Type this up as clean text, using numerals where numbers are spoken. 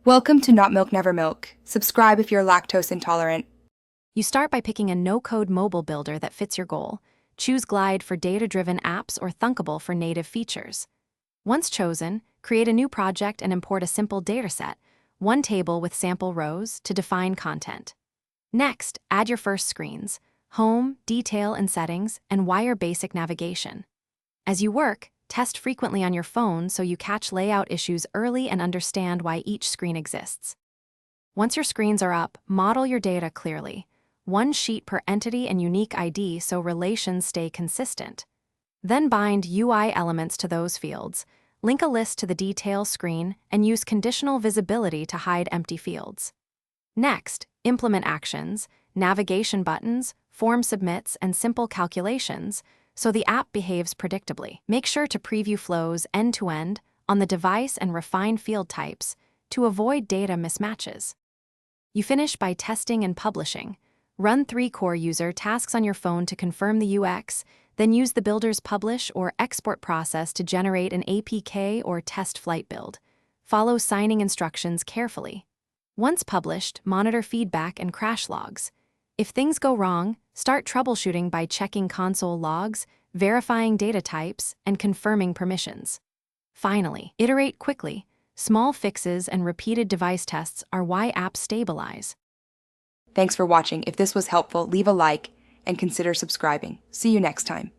Welcome to Not Milk Never Milk. Subscribe if you're lactose intolerant. You start by picking a no-code mobile builder that fits your goal. Choose Glide for data-driven apps or Thunkable for native features. Once chosen, create a new project and import a simple dataset, one table with sample rows, to define content. Next, add your first screens: home, detail and settings, and wire basic navigation. As you work, test frequently on your phone so you catch layout issues early and understand why each screen exists. Once your screens are up, model your data clearly. One sheet per entity and unique ID so relations stay consistent. Then bind UI elements to those fields, link a list to the detail screen, and use conditional visibility to hide empty fields. Next, implement actions, navigation buttons, form submits, and simple calculations so the app behaves predictably. Make sure to preview flows end-to-end on the device and refine field types to avoid data mismatches. You finish by testing and publishing. Run 3 core user tasks on your phone to confirm the UX, then use the builder's publish or export process to generate an APK or test flight build. Follow signing instructions carefully. Once published, monitor feedback and crash logs. If things go wrong, start troubleshooting by checking console logs, verifying data types, and confirming permissions. Finally, iterate quickly. Small fixes and repeated device tests are why apps stabilize. Thanks for watching. If this was helpful, leave a like and consider subscribing. See you next time.